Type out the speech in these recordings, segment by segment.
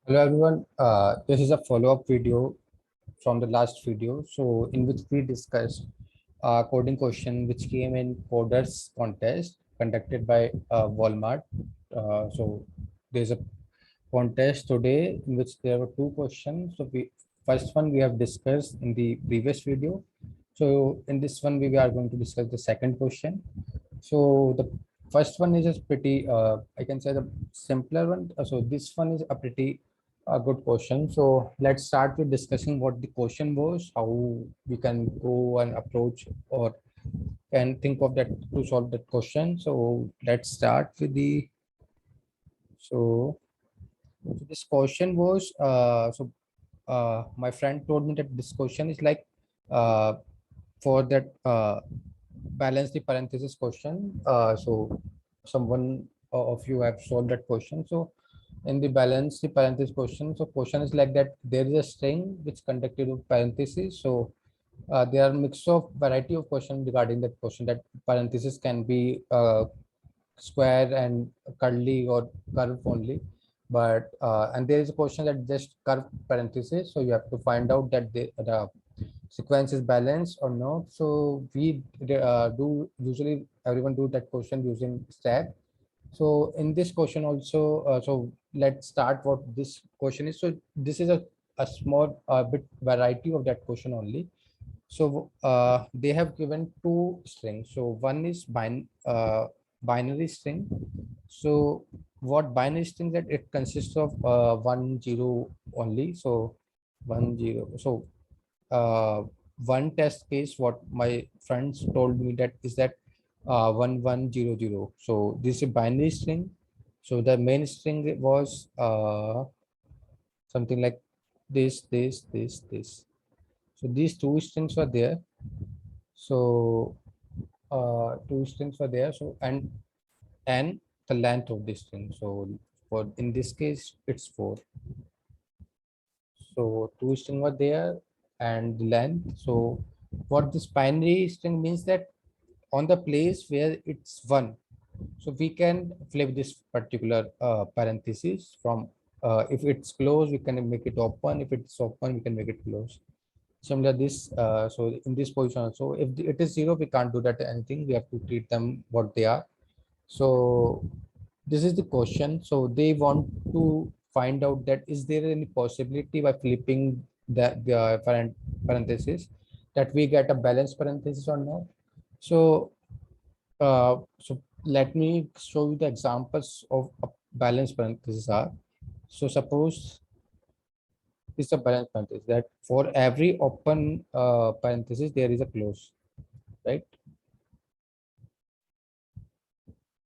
Hello everyone, this is a follow-up video from the last video. So in which we discussed a coding question which came in coders contest conducted by Walmart. So there's a contest today in which there were two questions. So first one we have discussed in the previous video. So in this one we are going to discuss the second question. So the first one is just pretty, I can say the simpler one. So this one is a pretty good question. So let's start with discussing what the question was, how we can go and approach or can think of that to solve that question. So let's start with the, so, so this question was, my friend told me that this question is like uh, for that balance the parenthesis question. So someone of you have solved that question. So in the balance the parenthesis question, so question is like that there is a string which conducted with parentheses. So there are mix of variety of questions regarding that question, that parenthesis can be square and curly or curve only, but and there is a question that just curve parenthesis, so you have to find out that the sequence is balanced or not. So we do usually everyone do that question using stack. So in this question also, so let's start what this question is. So this is a small bit variety of that question only. So they have given two strings. So one is binary string. So what binary string, that it consists of 1 0 only. So 1 0. So uh, one test case, what my friends told me, that is that 1100. So this is a binary string. So the main string was something like this. So these two strings were there. So two strings were there. So and the length of this string. So for in this case it's 4. So two string were there and the length. So what this binary string means, that on the place where it's 1, so we can flip this particular parenthesis from if it's closed we can make it open, if it's open we can make it closed. Similar this, so in this position also, if it is 0 we can't do that anything, we have to treat them what they are. So this is the question. So they want to find out that is there any possibility by flipping the parenthesis that we get a balanced parenthesis or not. So so let me show you the examples of a balanced parenthesis are. So suppose this is a balanced parenthesis, that for every open parenthesis there is a close, right?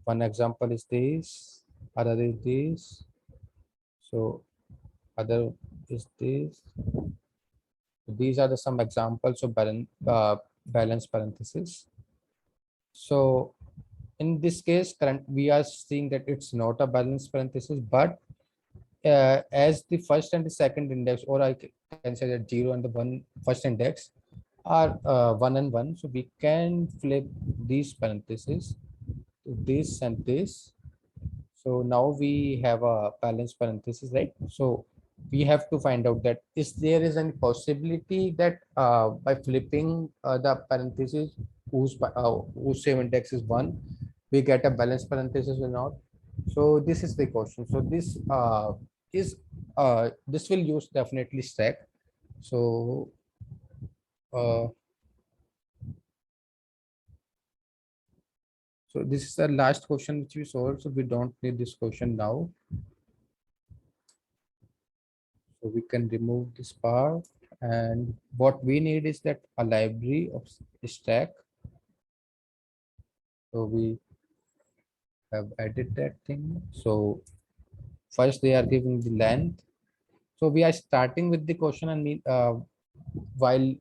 One example is this, other is this, so other is this. These are the some examples of balanced parenthesis. So in this case current we are seeing that it's not a balanced parenthesis, but as the first and the second index, or I can say that 0 and the 1 first index are 1 and 1, so we can flip these parentheses to this and this. So now we have a balanced parenthesis, right? So we have to find out that is there is any possibility that by flipping the parenthesis whose same index is 1, we get a balanced parenthesis or not. So this is the question. So is this will use definitely stack. So uh, so this is the last question which we solved, so we don't need this question now. So we can remove this part, and what we need is that a library of stack. So we have added that thing. So first they are giving the length. So we are starting with the question, and while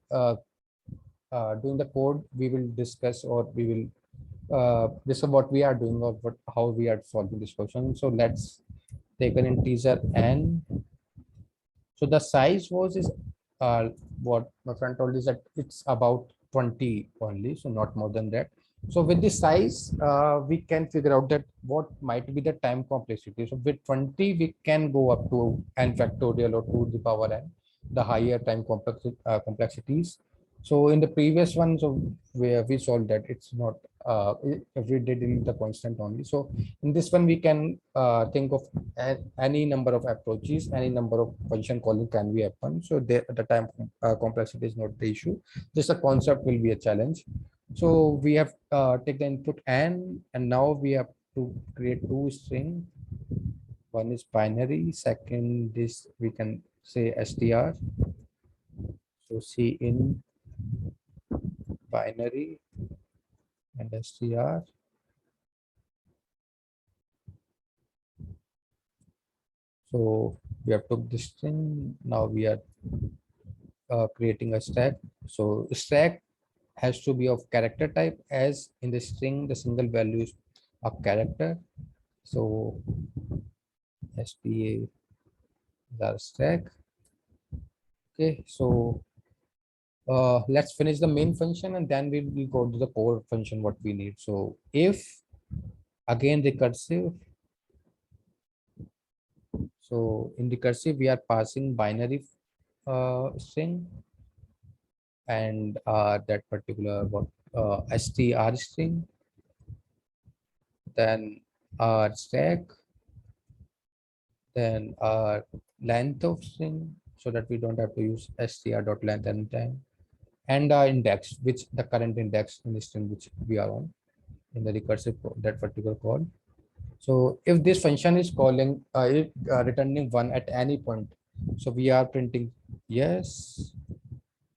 doing the code we will discuss, or we will this is what we are doing, or how we are solving this question. So let's take an integer n. So the size was is what my friend told is that it's about 20 only, so not more than that. So with the size, we can figure out that what might be the time complexity. So with 20, we can go up to n factorial or to the power n, the higher time complexities. So in the previous one, so where we solved that it's not if we did in the constant only. So in this one, we can think of any number of approaches, any number of function calling can be happen. So the time complexity is not the issue. Just a concept will be a challenge. So we have take the input and now we have to create two string. One is binary, second is we can say str. So C in binary and str. So we have took this string. Now we are creating a stack. So stack has to be of character type, as in the string the single value is a character. So sta is our stack. Okay, so let's finish the main function and then we will go to the core function what we need. So if again recursive, so in recursive we are passing binary string and that particular what str string, then our stack, then our length of string so that we don't have to use str.length anytime, and our index, which the current index in the string which we are on in the recursive that particular call. So if this function is calling returning one at any point, so we are printing yes,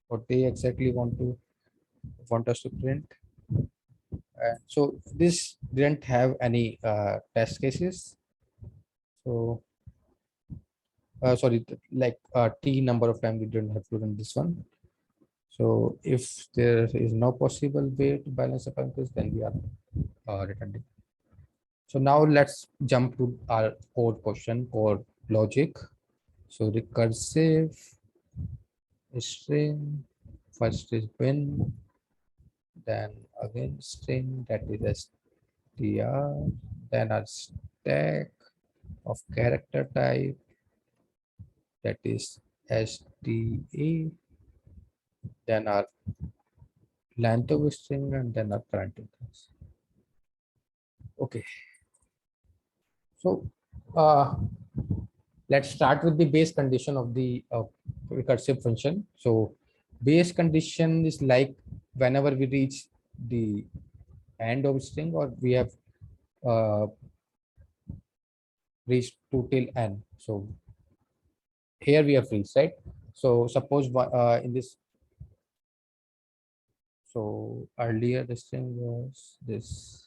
what they exactly want us to print. So this didn't have any test cases. So sorry, like t number of time we didn't have to run this one. So if there is no possible way to balance the parameters, then we are returning. So now let's jump to our core question, core logic. So recursive string, first is bin, then again string that is str, then our stack of character type that is sta, then our length of string, and then our parentheses. Okay, so let's start with the base condition of the recursive function. So base condition is like whenever we reach the end of string or we have uh, reached to till n. So here we have reached, right? So suppose in this, so earlier the string was this.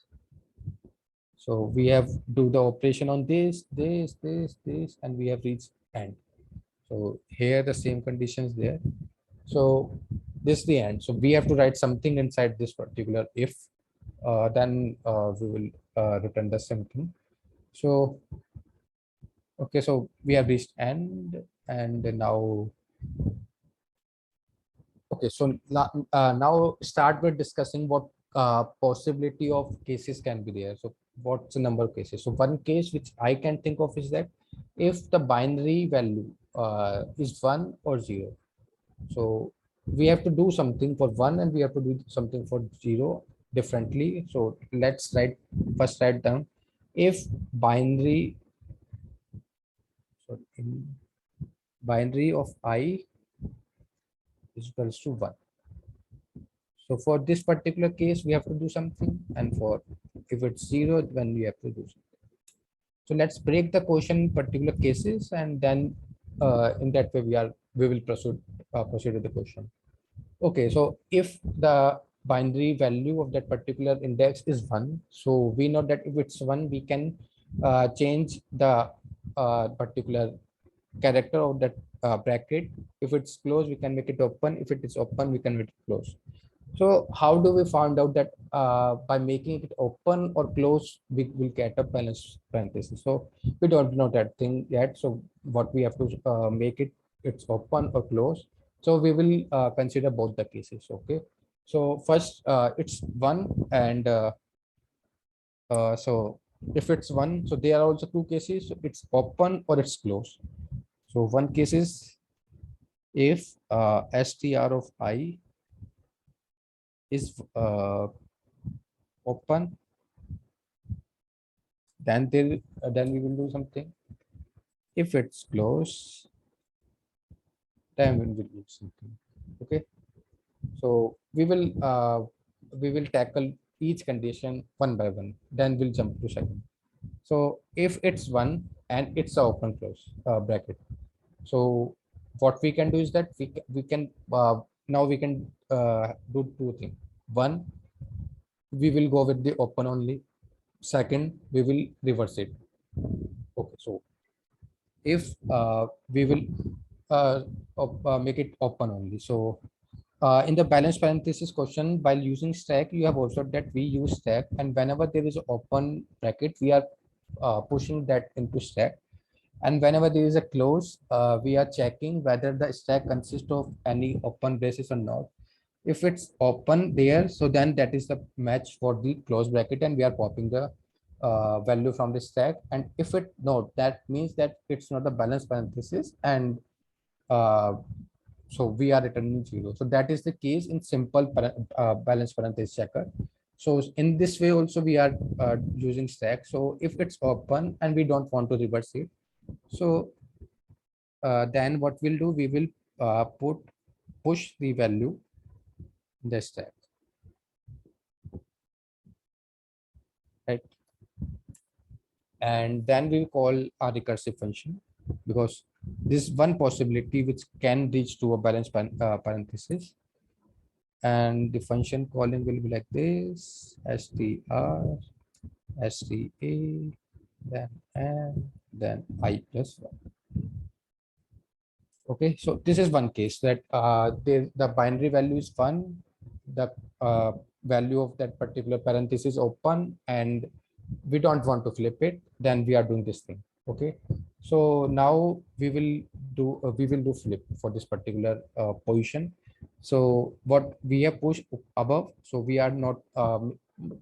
So we have do the operation on this, and we have reached end. So here the same conditions there. So this is the end. So we have to write something inside this particular if, then we will return the same thing. So okay, so we have reached end, and now okay, so now start with discussing what possibility of cases can be there. So what's the number of cases? So one case which I can think of is that if the binary value is 1 or 0. So we have to do something for 1 and we have to do something for 0 differently. So let's first write down if binary, so in binary of I is equals to 1. So for this particular case, we have to do something, and for if it's 0, then we have to do something. So let's break the question in particular cases, and then in that way we will proceed with the question. Okay, so if the binary value of that particular index is 1, so we know that if it's 1, we can change the particular character of that bracket. If it's closed, we can make it open. If it is open, we can make it close. So how do we find out that by making it open or close, we will get a balance parenthesis? So we don't know that thing yet. So what we have to make it, it's open or close. So we will consider both the cases. Okay. So first, it's one, and so if it's one, so there are also two cases. So it's open or it's closed. So one case is if str of I is open, then we will do something. If it's closed, then we will do something. Okay. So we will tackle each condition one by one. Then we'll jump to second. So if it's one and it's a open close bracket. So what we can do is that we can now we can do two things. One, we will go with the open only. Second, we will reverse it. Okay. So if we will make it open only. So in the balance parenthesis question, while using stack, you have observed that we use stack, and whenever there is an open bracket, we are pushing that into stack. And whenever there is a close, we are checking whether the stack consists of any open braces or not. If it's open there, so then that is the match for the close bracket, and we are popping the value from the stack. And if it no, that means that it's not a balance parenthesis, and uh, so we are returning zero. So that is the case in simple balance parenthesis checker. So in this way also we are using stack. So if it's open and we don't want to reverse it, so then what we'll do, we will push the value in the stack, right? And then we will call a recursive function, because this one possibility which can reach to a balance parenthesis. And the function calling will be like this: str, sta, then n, then I plus 1. Okay, so this is one case that the binary value is 1, the value of that particular parenthesis open, and we don't want to flip it, then we are doing this thing. Okay, so now we will do flip for this particular position. So what we have pushed above, so we are not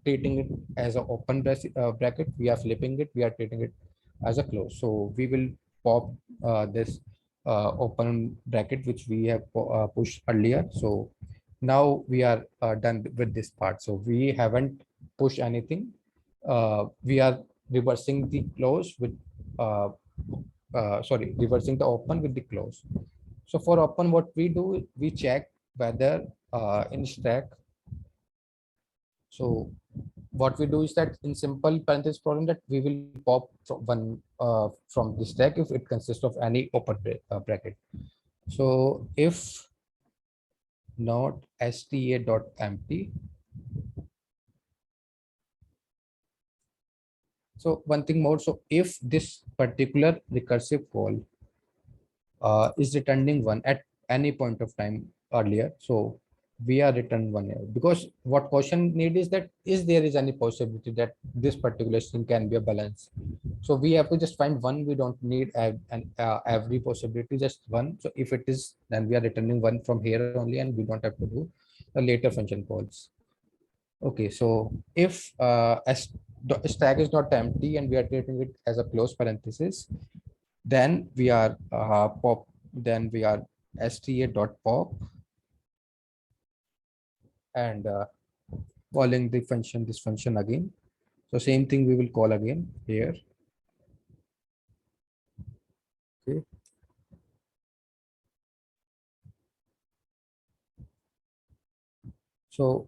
treating it as an open bracket, we are flipping it, we are treating it as a close. So we will pop this open bracket which we have pushed earlier. So now we are done with this part. So we haven't pushed anything. We are reversing the close with reversing the open with the close. So for open, what we do, we check whether in stack. So what we do is that in simple parenthesis problem, that we will pop one from the stack if it consists of any open bracket. So if not sta dot empty. So one thing more. So if this particular recursive call is returning one at any point of time earlier, so we are return one here, because what question need is that is there is any possibility that this particular string can be a balance. So we have to just find one. We don't need every possibility, just one. So if it is, then we are returning one from here only, and we don't have to do the later function calls. Okay, so if stack is not empty and we are treating it as a close parenthesis, then we are sta dot pop, and calling the function, this function again. So same thing we will call again here. Okay. So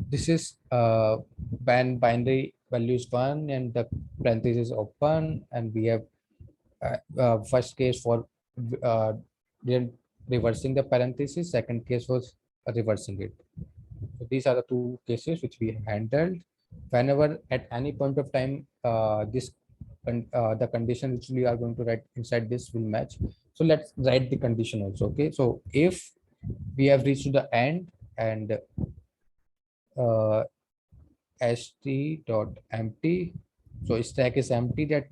this is binary values 1 and the parenthesis open, and we have first case for uh, reversing the parenthesis, second case was reversing it. So these are the two cases which we handled. Whenever at any point of time the condition which we are going to write inside this will match. So let's write the condition also. Okay, so if we have reached to the end and uh, st dot empty, so stack is empty, that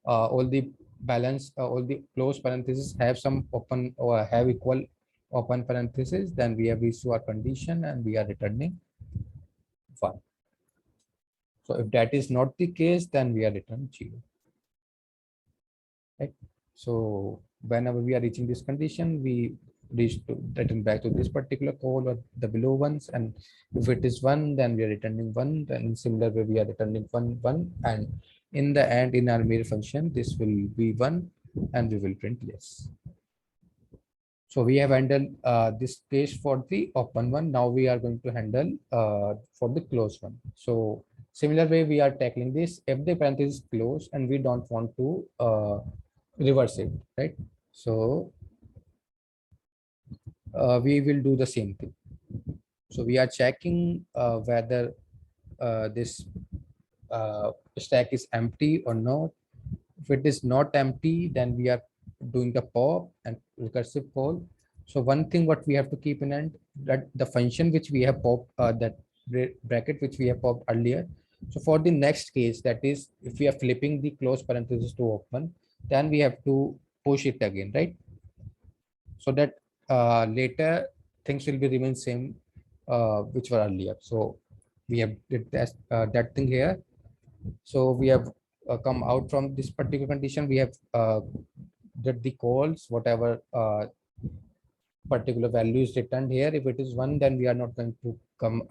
all the balance all the close parentheses have some open or have equal open parenthesis, then we have reached to our condition and we are returning 1. So if that is not the case, then we are returning 0. Right? So whenever we are reaching this condition, we reach to return back to this particular code or the below ones, and if it is 1, then we are returning 1. Then in similar way, we are returning 1 1, and in the end, in our main function, this will be 1, and we will print yes. So we have handled this case for the open one. Now we are going to handle for the closed one. So similar way we are tackling this. If the parenthesis is closed and we don't want to reverse it, right? So we will do the same thing. So we are checking whether this stack is empty or not. If it is not empty, then we are doing the pop and recursive call. So one thing what we have to keep in mind, that the function which we have popped, that bracket which we have popped earlier. So for the next case, that is if we are flipping the close parenthesis to open, then we have to push it again, right? So that later things will be remain same which were earlier. So we have did that thing here. So we have come out from this particular condition. We have did the calls, whatever particular value is returned here. If it is 1, then we are not going to come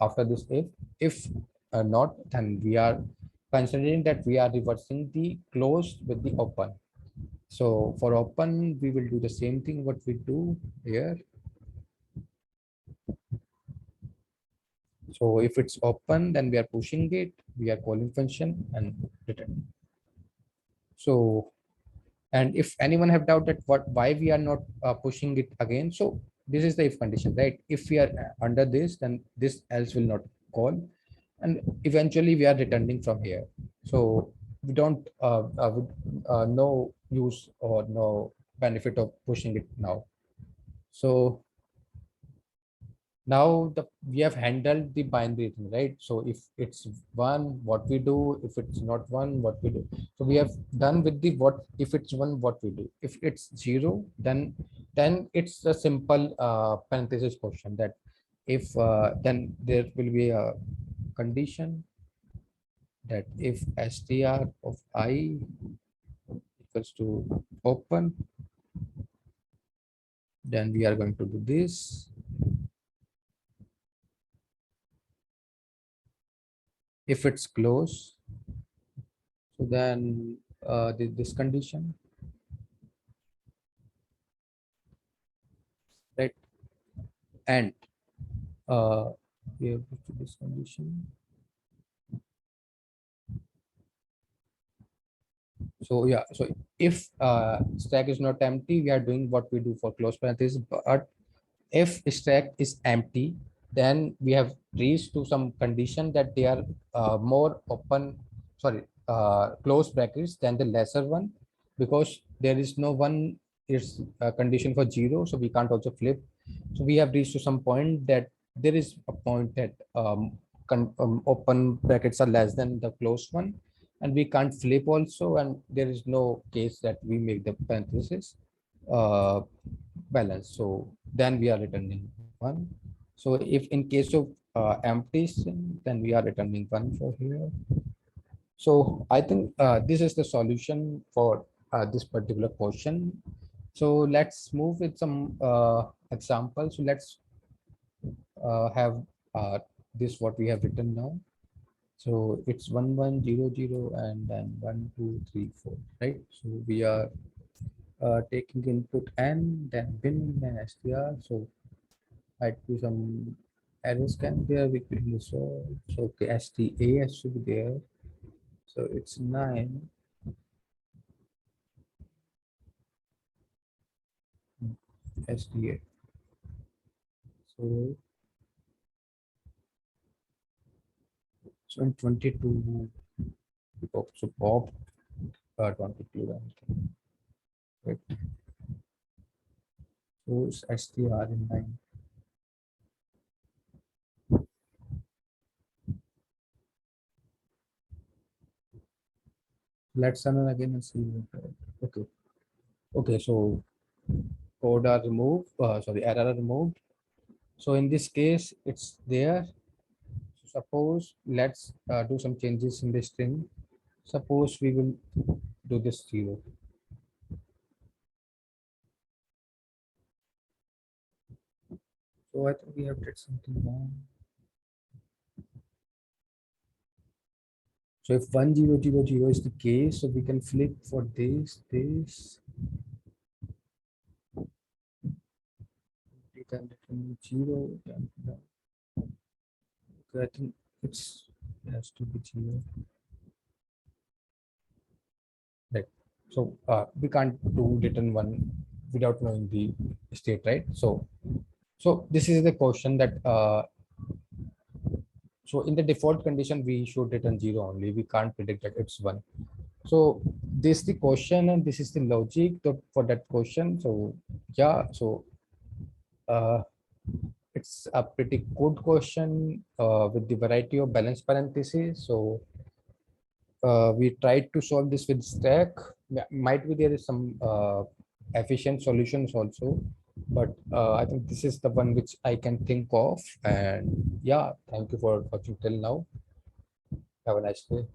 after this if. If not, then we are considering that we are reversing the closed with the open. So for open, we will do the same thing what we do here. So if it's open, then we are pushing it, we are calling function and return. So, and if anyone have doubt that why we are not pushing it again, so this is the if condition, right? If we are under this, then this else will not call, and eventually we are returning from here. So we don't no use or no benefit of pushing it now. So now we have handled the binary thing, right? So if it's 1, what we do. If it's not 1, what we do. So we have done with the what. If it's 1, what we do. If it's 0, then it's a simple parenthesis question, that if then there will be a condition that if str of I equals to open, then we are going to do this. If it's close, so then this condition, right? And we have to this condition. So yeah, so if stack is not empty, we are doing what we do for close parenthesis. But if stack is empty, then we have reached to some condition that they are more open, sorry, close brackets than the lesser one, because there is no one is a condition for 0, so we can't also flip. So we have reached to some point that there is a point that open brackets are less than the closed one, and we can't flip also, and there is no case that we make the parenthesis uh, balance. So then we are returning 1. So if in case of empty string, then we are returning 1 for here. So I think this is the solution for this particular question. So let's move with some examples. So let's have this what we have written now. So it's 1 1 0 0 and then 1 2 3 4, right? So we are taking input n, then bin, then str. So I do some error scan there. We quickly solve. So okay, sta should be there. So it's 9. sta. So in 22, so pop 22 and right. So it's str in 9. Let's run again and see. Okay. Okay. So code are removed, sorry, error are removed. So in this case, it's there. So suppose let's do some changes in this string. Suppose we will do this 0. So I think we have did something wrong. So if 1000 is the case, so we can flip for this, then zero, then okay, I think it has to be 0. Right. So we can't do return 1 without knowing the state, right? So this is the question that so in the default condition we should return 0 only. We can't predict that it's 1. So this is the question and this is the logic for that question. So yeah, so uh, it's a pretty good question with the variety of balanced parentheses. So we tried to solve this with stack. Might be there is some efficient solutions also, but I think this is the one which I can think of. And yeah, thank you for watching till now. Have a nice day.